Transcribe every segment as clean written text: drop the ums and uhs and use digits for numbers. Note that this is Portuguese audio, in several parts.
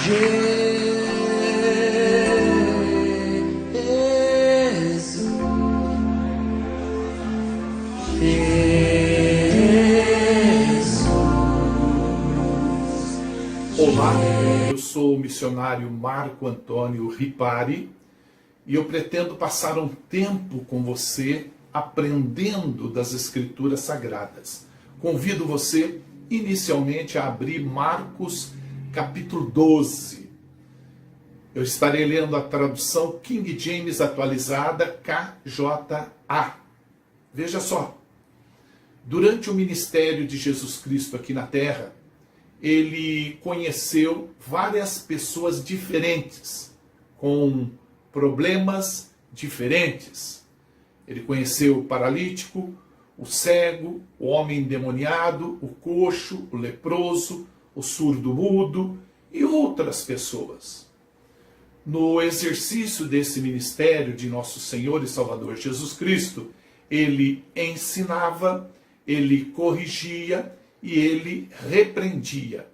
Jesus, Olá, eu sou o missionário Marco Antônio Ripari e eu pretendo passar um tempo com você aprendendo das Escrituras Sagradas. Convido você inicialmente a abrir Marcos capítulo 12. Eu estarei lendo a tradução King James atualizada KJA. Veja só, durante o ministério de Jesus Cristo aqui na Terra, ele conheceu várias pessoas diferentes, com problemas diferentes. Ele conheceu o paralítico, o cego, o homem endemoniado, o coxo, o leproso, o surdo-mudo e outras pessoas. No exercício desse ministério de nosso Senhor e Salvador Jesus Cristo, ele ensinava, ele corrigia e ele repreendia.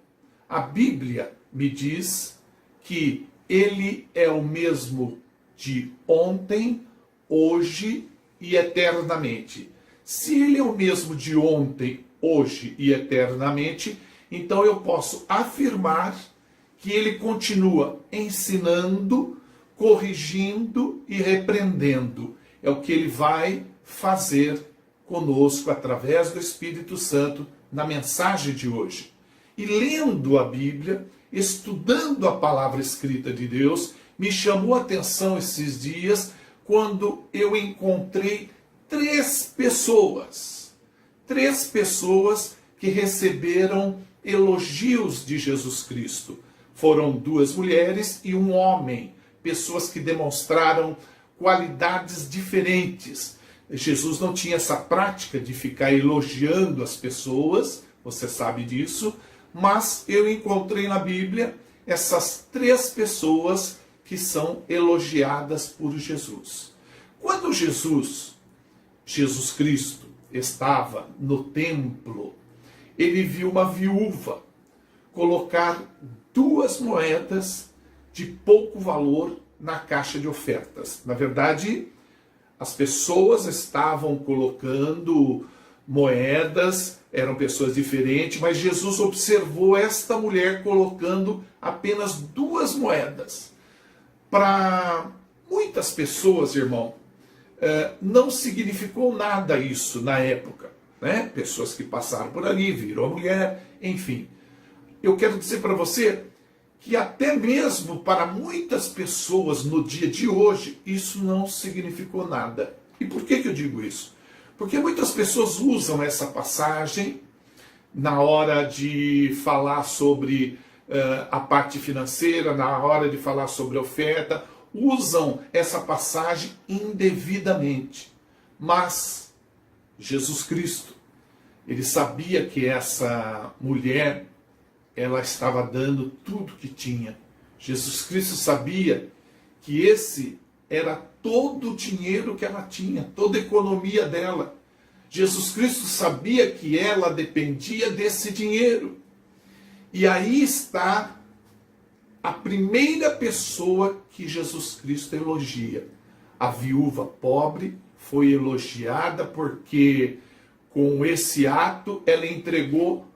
A Bíblia me diz que ele é o mesmo de ontem, hoje e eternamente. Se ele é o mesmo de ontem, hoje e eternamente, então eu posso afirmar que ele continua ensinando, corrigindo e repreendendo. É o que ele vai fazer conosco através do Espírito Santo na mensagem de hoje. E lendo a Bíblia, estudando a palavra escrita de Deus, me chamou a atenção esses dias quando eu encontrei três pessoas que receberam elogios de Jesus Cristo. Foram duas mulheres e um homem, pessoas que demonstraram qualidades diferentes. Jesus não tinha essa prática de ficar elogiando as pessoas, você sabe disso, mas eu encontrei na Bíblia essas três pessoas que são elogiadas por Jesus. Quando Jesus Cristo estava no templo, ele viu uma viúva colocar 2 moedas de pouco valor na caixa de ofertas. Na verdade, as pessoas estavam colocando moedas, eram pessoas diferentes, mas Jesus observou esta mulher colocando apenas 2 moedas. Para muitas pessoas, irmão, não significou nada isso na época, né? Pessoas que passaram por ali, viram a mulher, enfim. Eu quero dizer para você que até mesmo para muitas pessoas no dia de hoje, isso não significou nada. E por que eu digo isso? Porque muitas pessoas usam essa passagem na hora de falar sobre a parte financeira, na hora de falar sobre a oferta, usam essa passagem indevidamente. Mas Jesus Cristo, ele sabia que essa mulher, ela estava dando tudo que tinha. Jesus Cristo sabia que esse era todo o dinheiro que ela tinha, toda a economia dela. Jesus Cristo sabia que ela dependia desse dinheiro. E aí está a primeira pessoa que Jesus Cristo elogia. A viúva pobre foi elogiada porque com esse ato ela entregou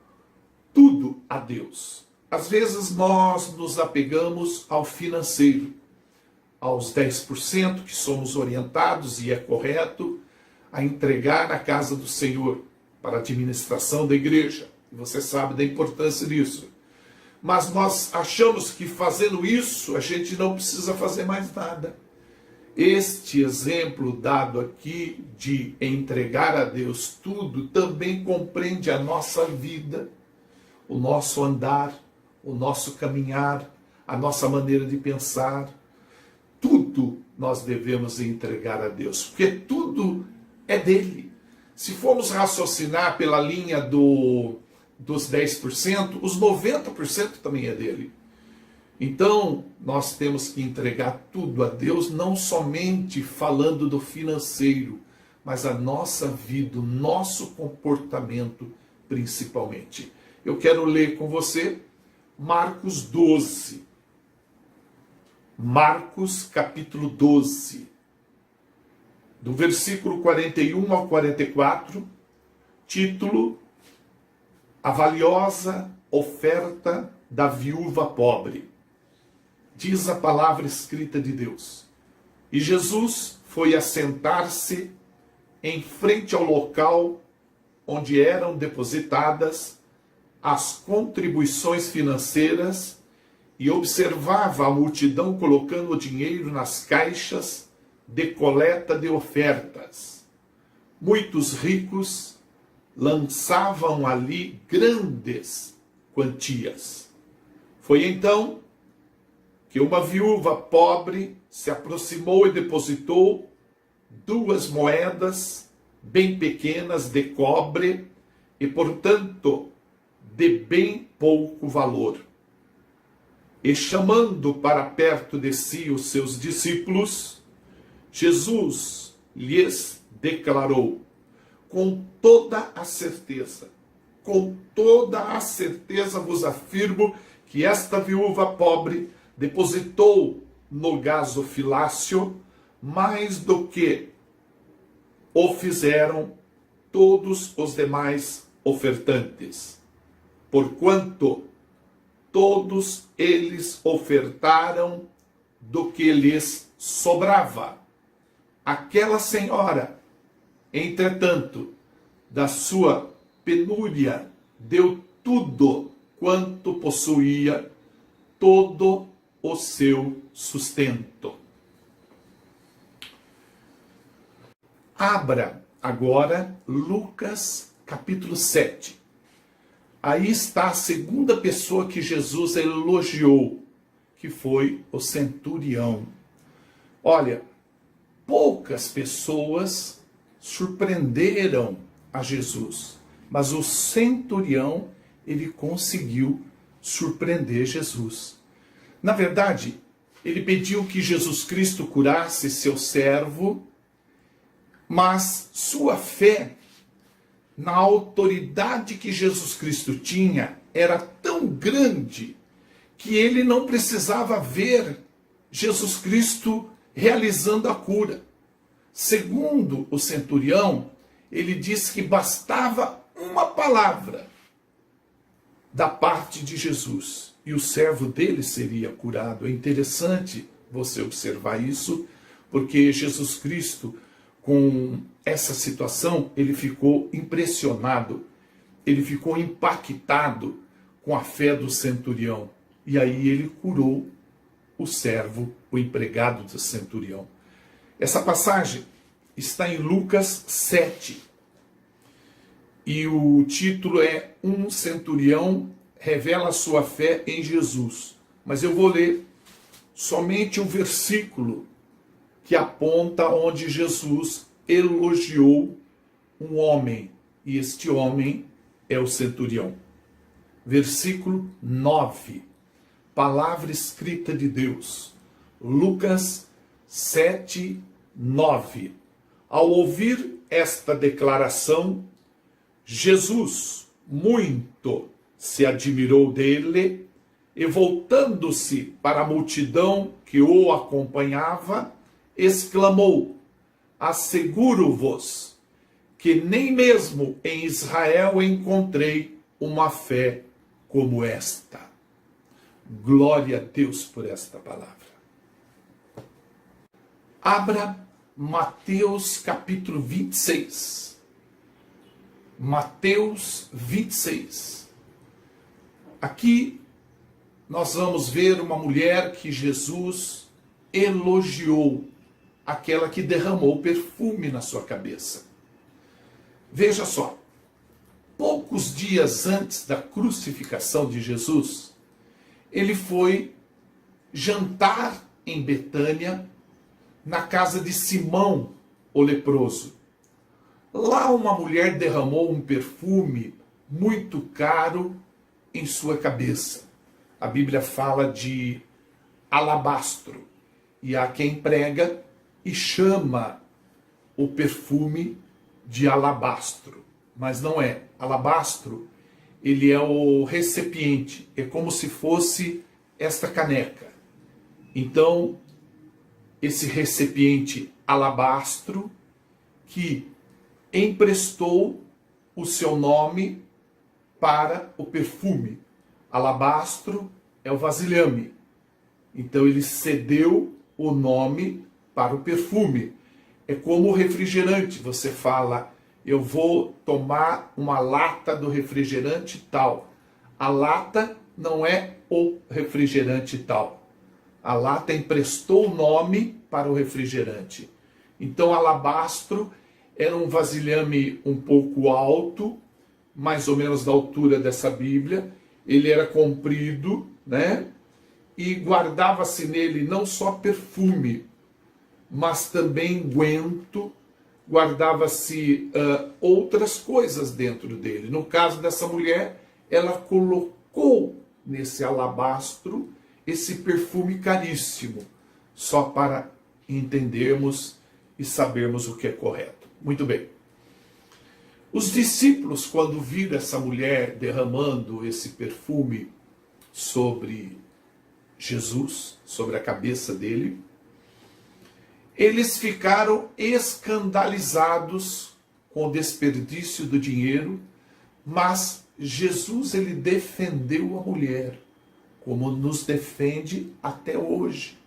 tudo a Deus. Às vezes nós nos apegamos ao financeiro, aos 10% que somos orientados, e é correto, a entregar a casa do Senhor para a administração da igreja. E você sabe da importância disso. Mas nós achamos que fazendo isso a gente não precisa fazer mais nada. Este exemplo dado aqui de entregar a Deus tudo também compreende a nossa vida, o nosso andar, o nosso caminhar, a nossa maneira de pensar. Tudo nós devemos entregar a Deus, porque tudo é dele. Se formos raciocinar pela linha dos 10%, os 90% também é dele. Então, nós temos que entregar tudo a Deus, não somente falando do financeiro, mas a nossa vida, o nosso comportamento principalmente. Eu quero ler com você Marcos 12. Marcos capítulo 12, do versículo 41 ao 44, título: A valiosa oferta da viúva pobre. Diz a palavra escrita de Deus: E Jesus foi assentar-se em frente ao local onde eram depositadas as contribuições financeiras e observava a multidão colocando o dinheiro nas caixas de coleta de ofertas. Muitos ricos lançavam ali grandes quantias. Foi então que uma viúva pobre se aproximou e depositou 2 moedas bem pequenas de cobre e, portanto, de bem pouco valor. E chamando para perto de si os seus discípulos, Jesus lhes declarou: com toda a certeza vos afirmo que esta viúva pobre depositou no gasofilácio mais do que o fizeram todos os demais ofertantes, porquanto todos eles ofertaram do que lhes sobrava. Aquela senhora, entretanto, da sua penúria, deu tudo quanto possuía, todo o seu sustento. Abra agora Lucas capítulo 7. Aí está a segunda pessoa que Jesus elogiou, que foi o centurião. Olha, poucas pessoas surpreenderam a Jesus, mas o centurião, ele conseguiu surpreender Jesus. Na verdade, ele pediu que Jesus Cristo curasse seu servo, mas sua fé na autoridade que Jesus Cristo tinha era tão grande que ele não precisava ver Jesus Cristo realizando a cura. Segundo o centurião, ele disse que bastava uma palavra da parte de Jesus e o servo dele seria curado. É interessante você observar isso, porque Jesus Cristo, com essa situação, ele ficou impressionado, ele ficou impactado com a fé do centurião. E aí ele curou o servo, o empregado do centurião. Essa passagem está em Lucas 7. E o título é Um centurião revela sua fé em Jesus. Mas eu vou ler somente um versículo que aponta onde Jesus elogiou um homem. E este homem é o centurião. Versículo 9. Palavra escrita de Deus. Lucas 7, 9. Ao ouvir esta declaração, Jesus muito se admirou dele e, voltando-se para a multidão que o acompanhava, exclamou: asseguro-vos que nem mesmo em Israel encontrei uma fé como esta. Glória a Deus por esta palavra. Abra Mateus capítulo 26. Mateus 26. Aqui nós vamos ver uma mulher que Jesus elogiou, aquela que derramou perfume na sua cabeça. Veja só, poucos dias antes da crucificação de Jesus, ele foi jantar em Betânia, na casa de Simão, o leproso. Lá uma mulher derramou um perfume muito caro em sua cabeça. A Bíblia fala de alabastro. E há quem prega e chama o perfume de alabastro. Mas não é. Alabastro, ele é o recipiente. É como se fosse esta caneca. Então, esse recipiente alabastro que emprestou o seu nome para o perfume. Alabastro é o vasilhame. Então ele cedeu o nome para o perfume. É como o refrigerante. Você fala, eu vou tomar uma lata do refrigerante tal. A lata não é o refrigerante tal. A lata emprestou o nome para o refrigerante. Então alabastro era um vasilhame um pouco alto, mais ou menos da altura dessa Bíblia. Ele era comprido, né? E guardava-se nele não só perfume, mas também unguento, guardava-se outras coisas dentro dele. No caso dessa mulher, ela colocou nesse alabastro esse perfume caríssimo, só para entendermos e sabermos o que é correto. Muito bem. Os discípulos, quando viram essa mulher derramando esse perfume sobre Jesus, sobre a cabeça dele, eles ficaram escandalizados com o desperdício do dinheiro, mas Jesus, ele defendeu a mulher, como nos defende até hoje.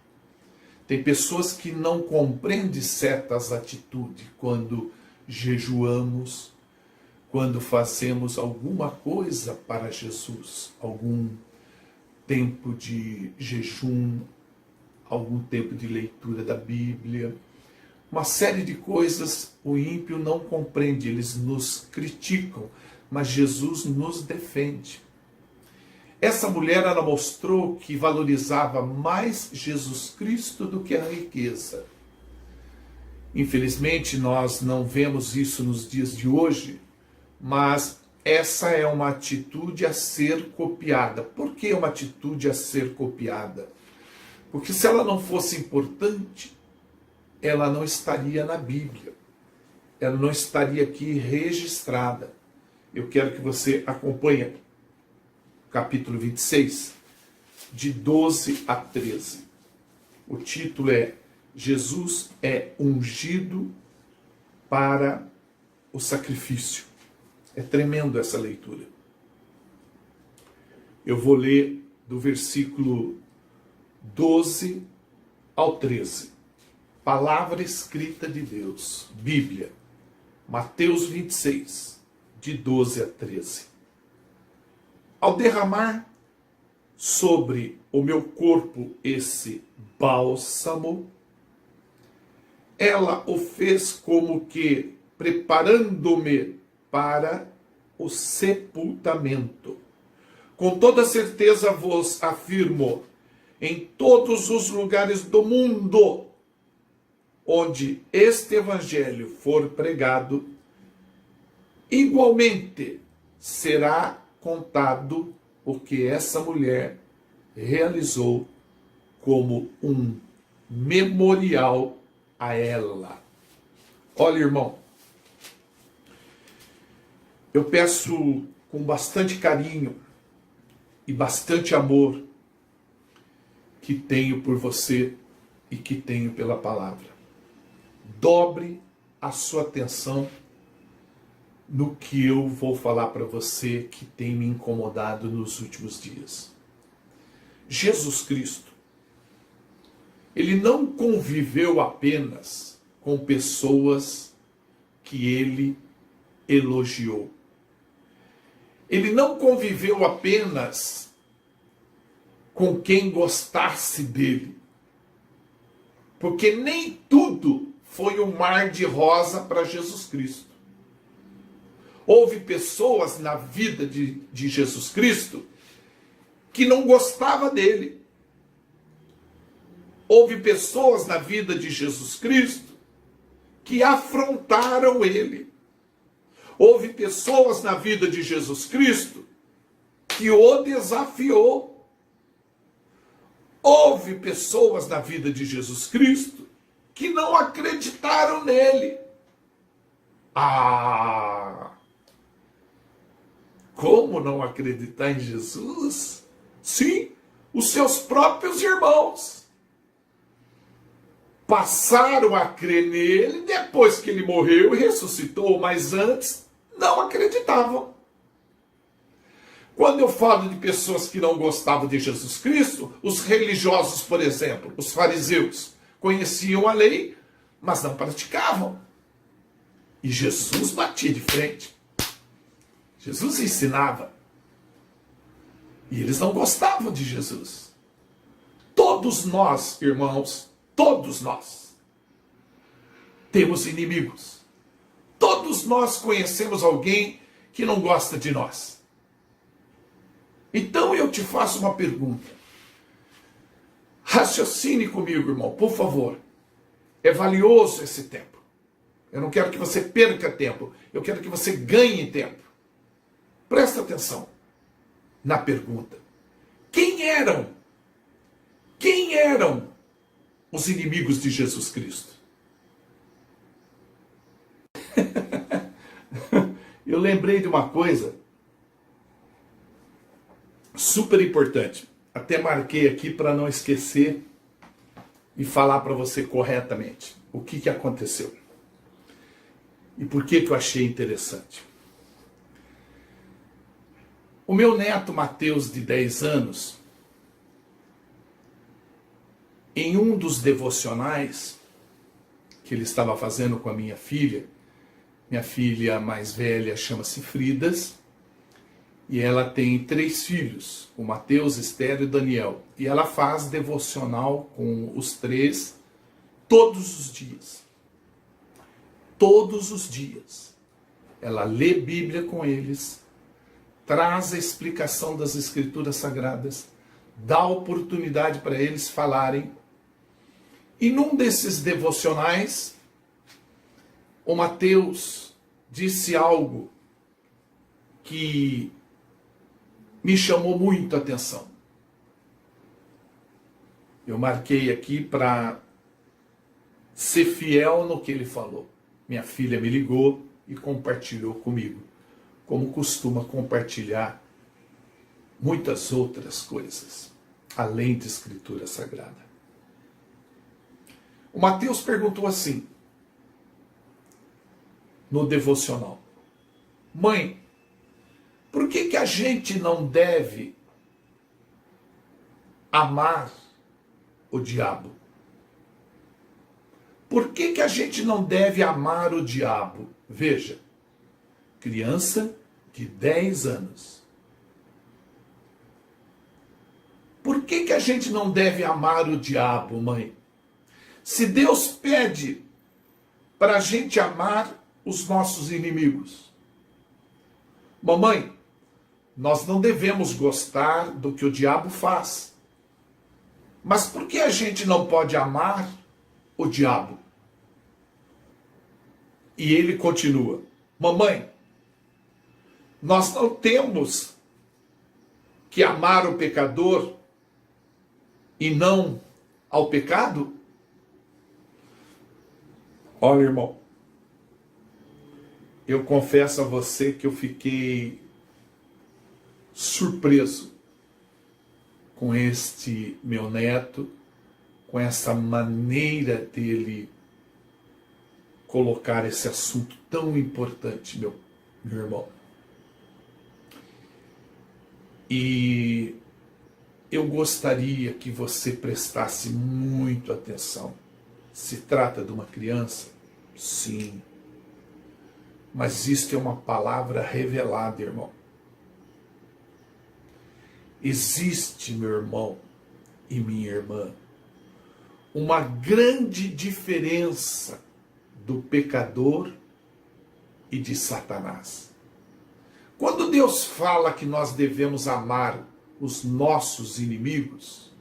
Tem pessoas que não compreendem certas atitudes quando jejuamos, quando fazemos alguma coisa para Jesus, algum tempo de jejum, algum tempo de leitura da Bíblia, uma série de coisas o ímpio não compreende, eles nos criticam, mas Jesus nos defende. Essa mulher, ela mostrou que valorizava mais Jesus Cristo do que a riqueza. Infelizmente, nós não vemos isso nos dias de hoje, mas essa é uma atitude a ser copiada. Por que uma atitude a ser copiada? Porque se ela não fosse importante, ela não estaria na Bíblia. Ela não estaria aqui registrada. Eu quero que você acompanhe capítulo 26, de 12 a 13. O título é Jesus é ungido para o sacrifício. É tremendo essa leitura. Eu vou ler do versículo 12 ao 13. Palavra escrita de Deus, Bíblia, Mateus 26, de 12 a 13. Ao derramar sobre o meu corpo esse bálsamo, ela o fez como que preparando-me para o sepultamento. Com toda certeza vos afirmo, em todos os lugares do mundo onde este evangelho for pregado, igualmente será contado o que essa mulher realizou como um memorial a ela. Olha, irmão, eu peço com bastante carinho e bastante amor que tenho por você e que tenho pela palavra. Dobre a sua atenção no que eu vou falar para você que tem me incomodado nos últimos dias. Jesus Cristo, ele não conviveu apenas com pessoas que ele elogiou. Ele não conviveu apenas com quem gostasse dele. Porque nem tudo foi um mar de rosa para Jesus Cristo. Houve pessoas na vida de Jesus Cristo que não gostavam dele. Houve pessoas na vida de Jesus Cristo que afrontaram ele. Houve pessoas na vida de Jesus Cristo que o desafiou. Houve pessoas na vida de Jesus Cristo que não acreditaram nele. Como não acreditar em Jesus? Sim, os seus próprios irmãos. passaram a crer nele depois que ele morreu e ressuscitou, mas antes não acreditavam. Quando eu falo de pessoas que não gostavam de Jesus Cristo, os religiosos, por exemplo, os fariseus, conheciam a lei, mas não praticavam. E Jesus batia de frente. Jesus ensinava. E eles não gostavam de Jesus. Todos nós, irmãos, todos nós temos inimigos. Todos nós conhecemos alguém que não gosta de nós. Então eu te faço uma pergunta. Raciocine comigo, irmão, por favor. É valioso esse tempo. Eu não quero que você perca tempo. Eu quero que você ganhe tempo. Presta atenção na pergunta. Quem eram os inimigos de Jesus Cristo? Eu lembrei de uma coisa super importante. Até marquei aqui para não esquecer e falar para você corretamente o que aconteceu. E por que eu achei interessante. O meu neto Mateus, de 10 anos, em um dos devocionais que ele estava fazendo com a minha filha mais velha chama-se Fridas, e ela tem 3 filhos, o Mateus, Esther e Daniel. E ela faz devocional com os 3 todos os dias. Todos os dias. Ela lê Bíblia com eles, traz a explicação das Escrituras Sagradas, dá oportunidade para eles falarem. E num desses devocionais, o Mateus disse algo que me chamou muito a atenção. Eu marquei aqui para ser fiel no que ele falou. Minha filha me ligou e compartilhou comigo, como costuma compartilhar muitas outras coisas, além de Escritura Sagrada. O Mateus perguntou assim, no devocional: mãe, por que a gente não deve amar o diabo? Por que a gente não deve amar o diabo? Veja, criança de 10 anos. Por que a gente não deve amar o diabo, mãe? Se Deus pede para a gente amar os nossos inimigos. Mamãe, nós não devemos gostar do que o diabo faz. Mas por que a gente não pode amar o diabo? E ele continua: mamãe, nós não temos que amar o pecador e não ao pecado? Olha, irmão, eu confesso a você que eu fiquei surpreso com este meu neto, com essa maneira dele colocar esse assunto tão importante, meu irmão. E eu gostaria que você prestasse muito atenção. Se trata de uma criança? Sim. Mas isto é uma palavra revelada, irmão. Existe, meu irmão e minha irmã, uma grande diferença do pecador e de Satanás. Quando Deus fala que nós devemos amar os nossos inimigos,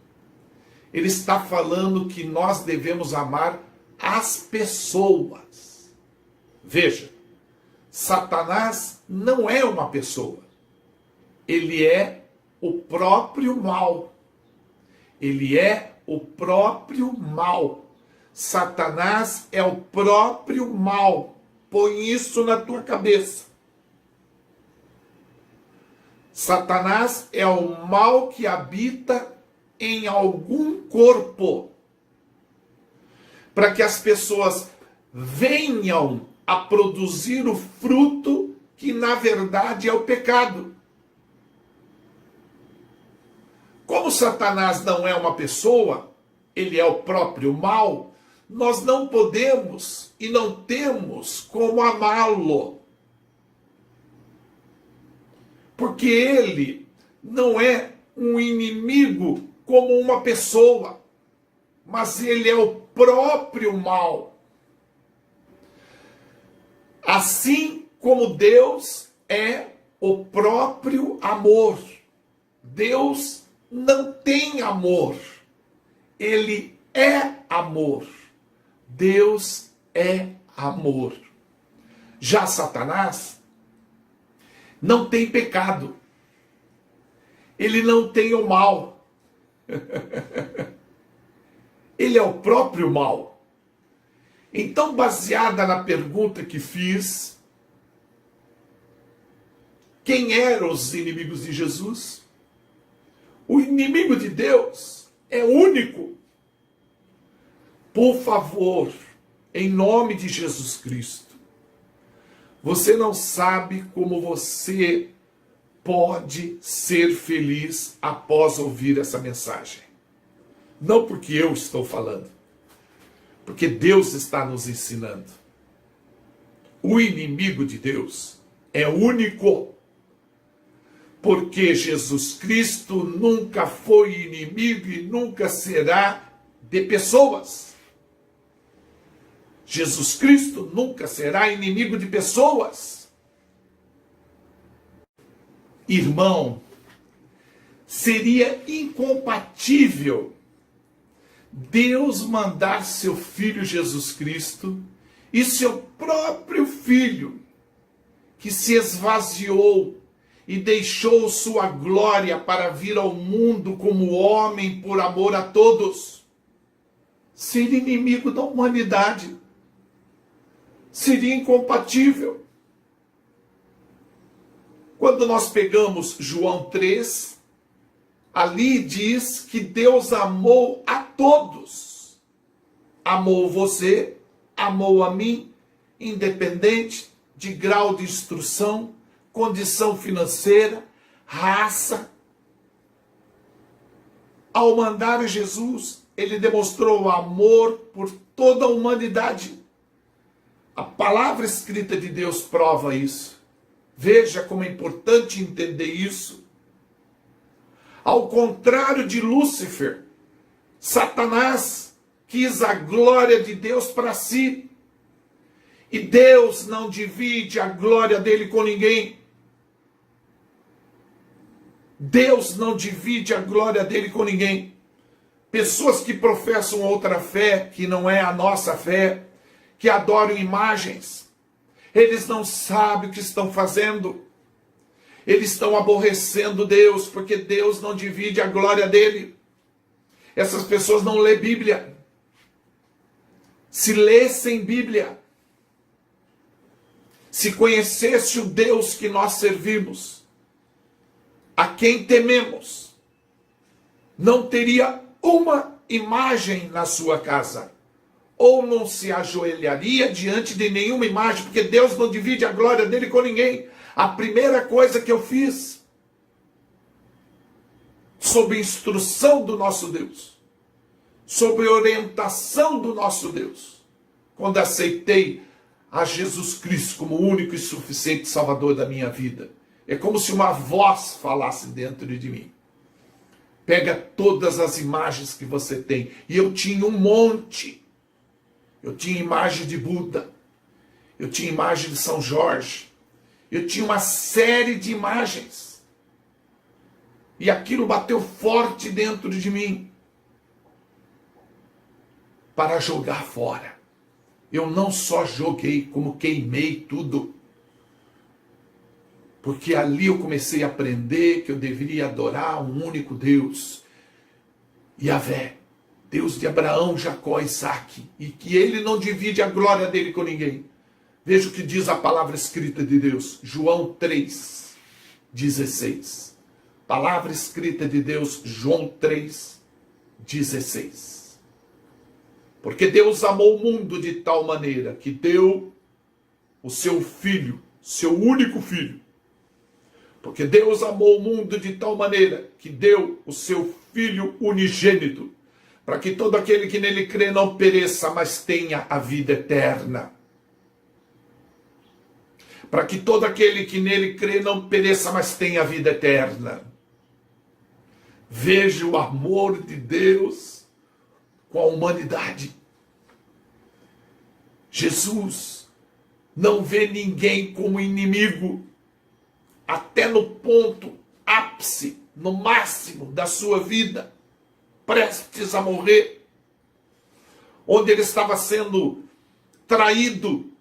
Ele está falando que nós devemos amar as pessoas. Veja, Satanás não é uma pessoa. Ele é o próprio mal. Ele é o próprio mal. Satanás é o próprio mal. Põe isso na tua cabeça. Satanás é o mal que habita em algum corpo. para que as pessoas venham a produzir o fruto que na verdade é o pecado. Como Satanás não é uma pessoa, ele é o próprio mal, nós não podemos e não temos como amá-lo. Porque ele não é um inimigo como uma pessoa, mas ele é o próprio mal. Assim como Deus é o próprio amor. Deus não tem amor. Ele é amor. Deus é amor. Já Satanás não tem pecado. Ele não tem o mal. Ele é o próprio mal. Então, baseada na pergunta que fiz, quem eram os inimigos de Jesus? O inimigo de Deus é único. Por favor, em nome de Jesus Cristo, você não sabe como você pode ser feliz após ouvir essa mensagem. Não porque eu estou falando, porque Deus está nos ensinando. O inimigo de Deus é único, porque Jesus Cristo nunca foi inimigo e nunca será de pessoas. Jesus Cristo nunca será inimigo de pessoas. Irmão, seria incompatível Deus mandar seu Filho Jesus Cristo e seu próprio Filho, que se esvaziou e deixou sua glória para vir ao mundo como homem por amor a todos, ser inimigo da humanidade. Seria incompatível. Quando nós pegamos João 3, ali diz que Deus amou a todos. Amou você, amou a mim, independente de grau de instrução, condição financeira, raça. Ao mandar Jesus, ele demonstrou o amor por toda a humanidade. A palavra escrita de Deus prova isso. Veja como é importante entender isso. Ao contrário de Lúcifer, Satanás quis a glória de Deus para si. E Deus não divide a glória dele com ninguém. Deus não divide a glória dele com ninguém. Pessoas que professam outra fé, que não é a nossa fé, que adoram imagens, eles não sabem o que estão fazendo. Eles estão aborrecendo Deus, porque Deus não divide a glória dele. Essas pessoas não lêem Bíblia. Se lessem Bíblia, se conhecesse o Deus que nós servimos, a quem tememos, não teria uma imagem na sua casa. Ou não se ajoelharia diante de nenhuma imagem, porque Deus não divide a glória dele com ninguém. A primeira coisa que eu fiz, sob instrução do nosso Deus, sob orientação do nosso Deus, quando aceitei a Jesus Cristo como o único e suficiente Salvador da minha vida, é como se uma voz falasse dentro de mim. Pega todas as imagens que você tem. E eu tinha um monte. Eu tinha imagem de Buda. Eu tinha imagem de São Jorge. Eu tinha uma série de imagens. E aquilo bateu forte dentro de mim. Para jogar fora. Eu não só joguei, como queimei tudo. Porque ali eu comecei a aprender que eu deveria adorar um único Deus, Yahvé, Deus de Abraão, Jacó e Isaque, e que ele não divide a glória dele com ninguém. Veja o que diz a palavra escrita de Deus, João 3:16. Palavra escrita de Deus, João 3:16. Porque Deus amou o mundo de tal maneira que deu o seu filho, seu único filho. Porque Deus amou o mundo de tal maneira que deu o seu filho unigênito, para que todo aquele que nele crê não pereça, mas tenha a vida eterna. Para que todo aquele que nele crê não pereça, mas tenha a vida eterna. Veja o amor de Deus com a humanidade. Jesus não vê ninguém como inimigo, até no ponto ápice, no máximo da sua vida, prestes a morrer, onde ele estava sendo traído,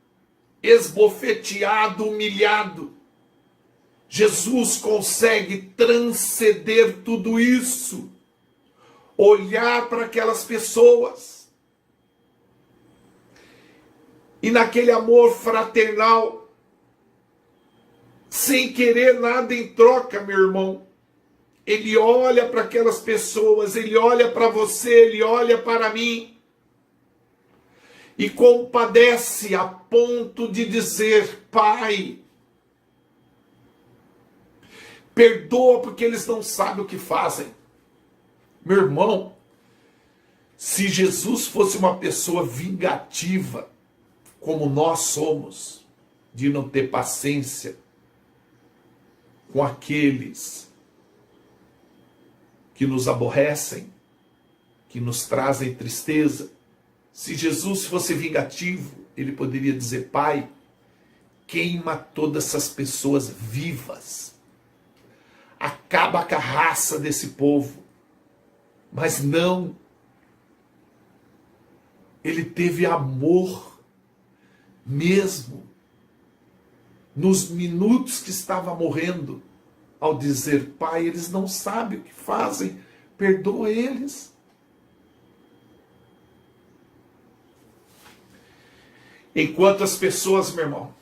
esbofeteado, humilhado. Jesus consegue transcender tudo isso, olhar para aquelas pessoas e naquele amor fraternal, sem querer nada em troca, meu irmão, ele olha para aquelas pessoas, ele olha para você, ele olha para mim e compadece a ponto de dizer: Pai, perdoa porque eles não sabem o que fazem. Meu irmão, se Jesus fosse uma pessoa vingativa, como nós somos, de não ter paciência com aqueles que nos aborrecem, que nos trazem tristeza, se Jesus fosse vingativo, ele poderia dizer: Pai, queima todas essas pessoas vivas, acaba com a raça desse povo. Mas não, ele teve amor mesmo nos minutos que estava morrendo, ao dizer: Pai, eles não sabem o que fazem, perdoa eles. Enquanto as pessoas, meu irmão,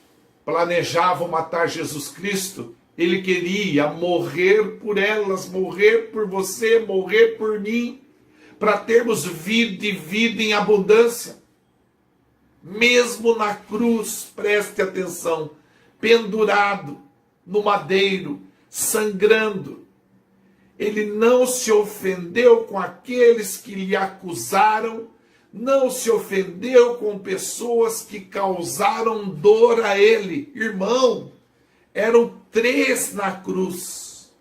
planejavam matar Jesus Cristo, ele queria morrer por elas, morrer por você, morrer por mim, para termos vida e vida em abundância. Mesmo na cruz, preste atenção, pendurado no madeiro, sangrando, ele não se ofendeu com aqueles que lhe acusaram, não se ofendeu com pessoas que causaram dor a ele. Irmão, eram 3 na cruz: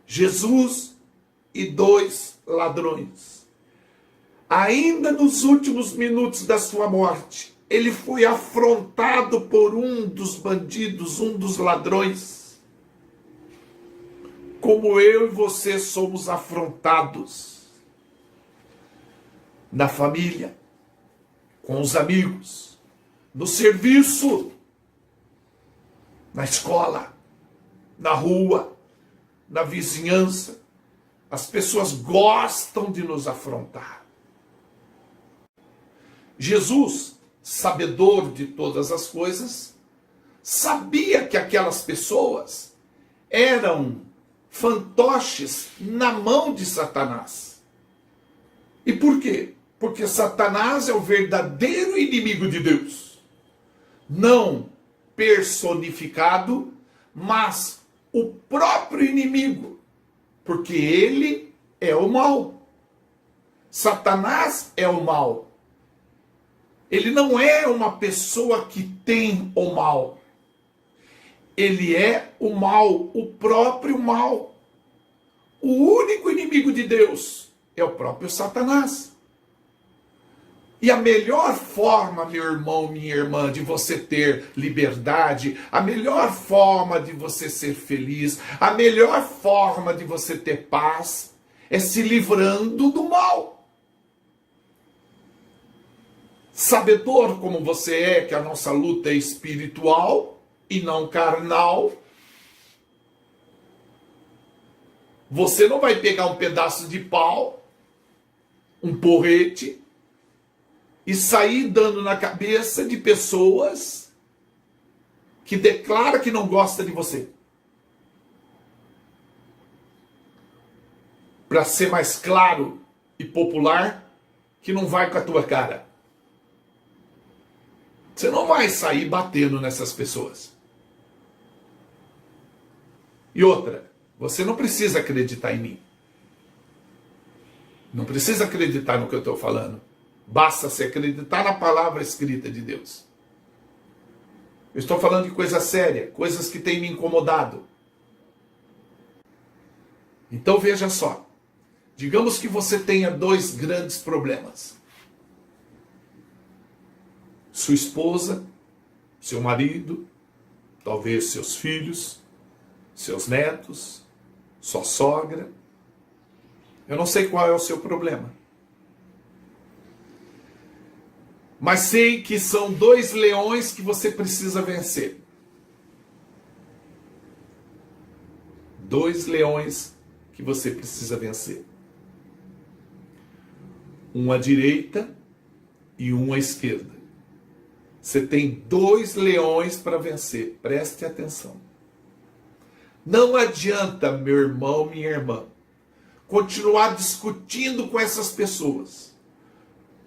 Jesus e 2 ladrões. Ainda nos últimos minutos da sua morte, ele foi afrontado por um dos bandidos, um dos ladrões. Como eu e você somos afrontados na família, com os amigos, no serviço, na escola, na rua, na vizinhança. As pessoas gostam de nos afrontar. Jesus, sabedor de todas as coisas, sabia que aquelas pessoas eram fantoches na mão de Satanás. E por quê? Porque Satanás é o verdadeiro inimigo de Deus. Não personificado, mas o próprio inimigo. Porque ele é o mal. Satanás é o mal. Ele não é uma pessoa que tem o mal. Ele é o mal, o próprio mal. O único inimigo de Deus é o próprio Satanás. E a melhor forma, meu irmão, minha irmã, de você ter liberdade, a melhor forma de você ser feliz, a melhor forma de você ter paz, é se livrando do mal. Sabedor como você é que a nossa luta é espiritual e não carnal, você não vai pegar um pedaço de pau, um porrete, e sair dando na cabeça de pessoas que declaram que não gostam de você. Para ser mais claro e popular, que não vai com a tua cara. vai sair batendo nessas pessoas. E outra, você não precisa acreditar em mim. Não precisa acreditar no que eu estou falando. Basta se acreditar na palavra escrita de Deus. Eu estou falando de coisa séria, coisas que têm me incomodado. Então veja só. Digamos que você tenha dois grandes problemas. Sua esposa, seu marido, talvez seus filhos, seus netos, sua sogra. Eu não sei qual é o seu problema. Mas sei que são dois leões que você precisa vencer. Dois leões que você precisa vencer. Um à direita e um à esquerda. Você tem dois leões para vencer. Preste atenção. Não adianta, meu irmão, minha irmã, continuar discutindo com essas pessoas.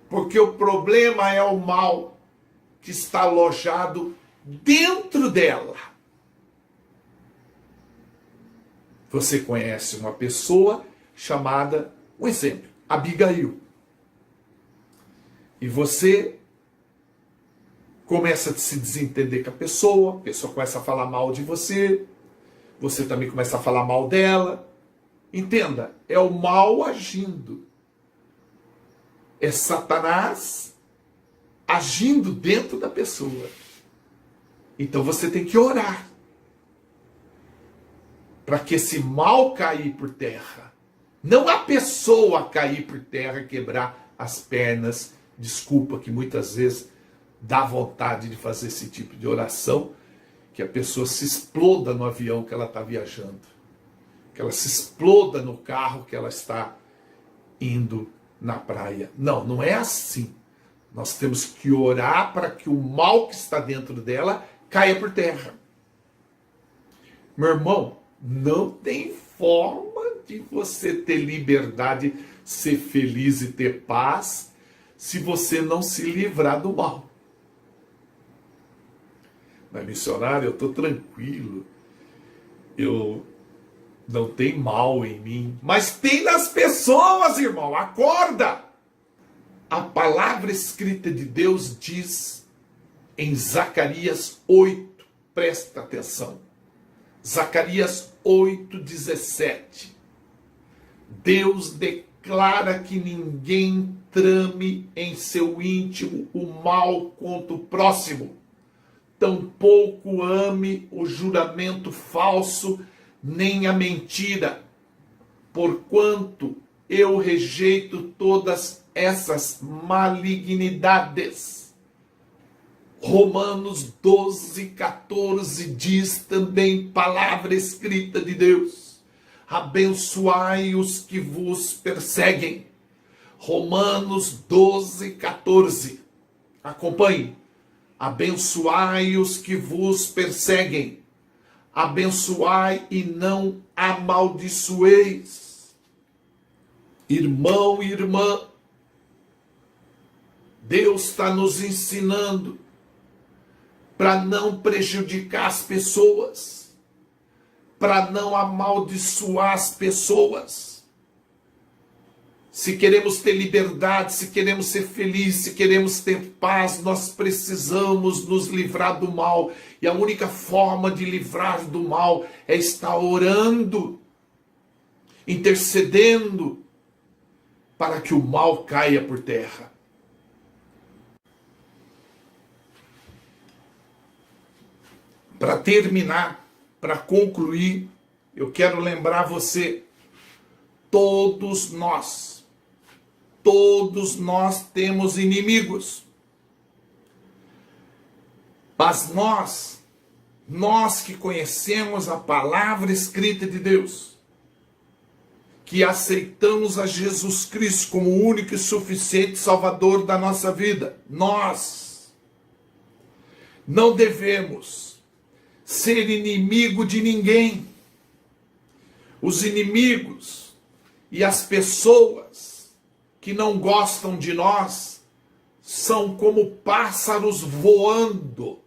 Porque o problema é o mal que está alojado dentro dela. Você conhece uma pessoa chamada, um exemplo, Abigail. E você começa a se desentender com a pessoa começa a falar mal de você, você também começa a falar mal dela. Entenda, é o mal agindo. É Satanás agindo dentro da pessoa. Então você tem que orar para que esse mal cair por terra. Não a pessoa cair por terra e quebrar as pernas. Desculpa que muitas vezes dá vontade de fazer esse tipo de oração, que a pessoa se exploda no avião que ela está viajando. Que ela se exploda no carro que ela está indo na praia. Não, não é assim. Nós temos que orar para que o mal que está dentro dela caia por terra. Meu irmão, não tem forma de você ter liberdade, ser feliz e ter paz se você não se livrar do mal. Mas missionário, eu estou tranquilo. Eu não tem mal em mim, mas tem nas pessoas, irmão. Acorda! A palavra escrita de Deus diz em Zacarias 8, presta atenção. Zacarias 8:17. Deus declara que ninguém trame em seu íntimo o mal contra o próximo. Tampouco ame o juramento falso, nem a mentira, porquanto eu rejeito todas essas malignidades. Romanos 12:14 diz também, palavra escrita de Deus: abençoai os que vos perseguem. Romanos 12:14. Acompanhe. Abençoai os que vos perseguem. Abençoai e não amaldiçoeis. Irmão e irmã, Deus está nos ensinando para não prejudicar as pessoas, para não amaldiçoar as pessoas. Se queremos ter liberdade, se queremos ser felizes, se queremos ter paz, nós precisamos nos livrar do mal. E a única forma de livrar do mal é estar orando, intercedendo, para que o mal caia por terra. Para terminar, para concluir, eu quero lembrar você, todos nós temos inimigos. Mas nós que conhecemos a palavra escrita de Deus, que aceitamos a Jesus Cristo como o único e suficiente Salvador da nossa vida, nós não devemos ser inimigo de ninguém. Os inimigos e as pessoas que não gostam de nós são como pássaros voando.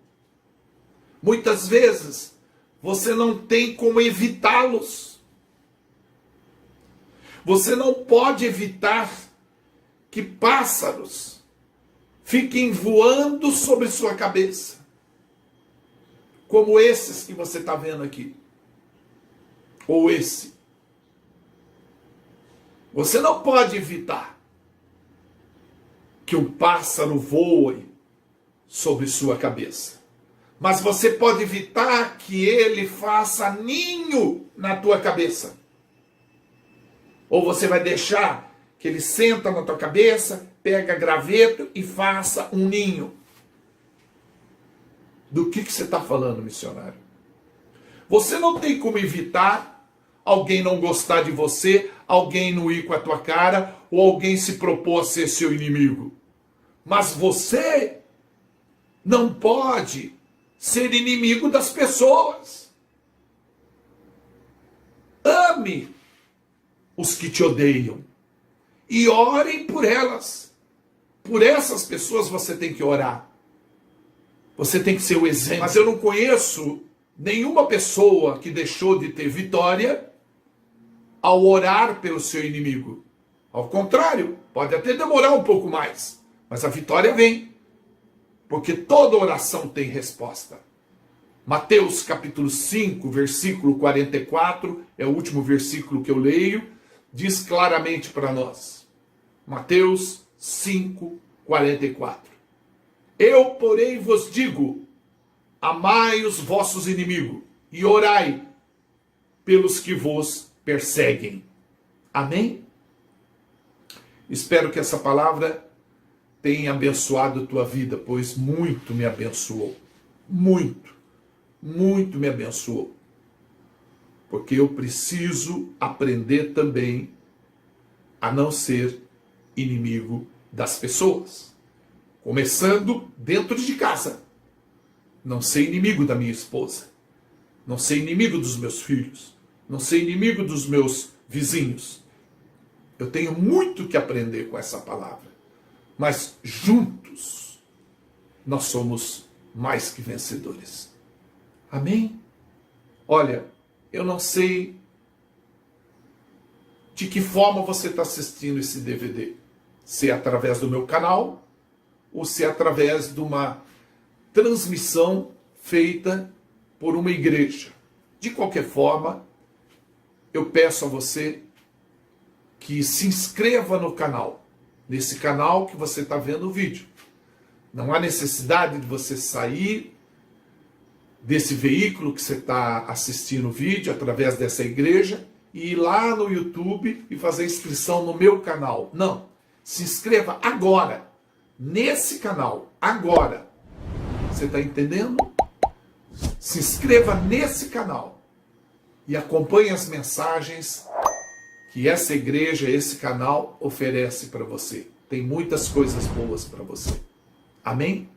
Muitas vezes você não tem como evitá-los. Você não pode evitar que pássaros fiquem voando sobre sua cabeça, como esses que você está vendo aqui, ou esse. Você não pode evitar que um pássaro voe sobre sua cabeça, mas você pode evitar que ele faça ninho na tua cabeça. Ou você vai deixar que ele senta na tua cabeça, pega graveto e faça um ninho. Do que você está falando, missionário? Você não tem como evitar alguém não gostar de você, alguém não ir com a tua cara, ou alguém se propor a ser seu inimigo. Mas você não pode ser inimigo das pessoas. Ame os que te odeiam e orem por elas. Por essas pessoas você tem que orar. Você tem que ser o exemplo. Mas eu não conheço nenhuma pessoa que deixou de ter vitória ao orar pelo seu inimigo. Ao contrário, pode até demorar um pouco mais, mas a vitória vem. Porque toda oração tem resposta. Mateus capítulo 5, versículo 44, é o último versículo que eu leio, diz claramente para nós. Mateus 5, 44. Eu, porém, vos digo, amai os vossos inimigos e orai pelos que vos perseguem. Amém? Espero que essa palavra tenha abençoado a tua vida, pois muito me abençoou. Muito, muito me abençoou. Porque eu preciso aprender também a não ser inimigo das pessoas. Começando dentro de casa. Não ser inimigo da minha esposa. Não ser inimigo dos meus filhos. Não ser inimigo dos meus vizinhos. Eu tenho muito que aprender com essa palavra. Mas juntos nós somos mais que vencedores. Amém? Olha, eu não sei de que forma você está assistindo esse DVD. Se é através do meu canal ou se é através de uma transmissão feita por uma igreja. De qualquer forma, eu peço a você que se inscreva no canal. Nesse canal que você está vendo o vídeo. Não há necessidade de você sair desse veículo que você está assistindo o vídeo, através dessa igreja, e ir lá no YouTube e fazer inscrição no meu canal. Não. Se inscreva agora. Nesse canal. Agora. Você está entendendo? Se inscreva nesse canal. E acompanhe as mensagens que essa igreja, esse canal oferece para você. Tem muitas coisas boas para você. Amém?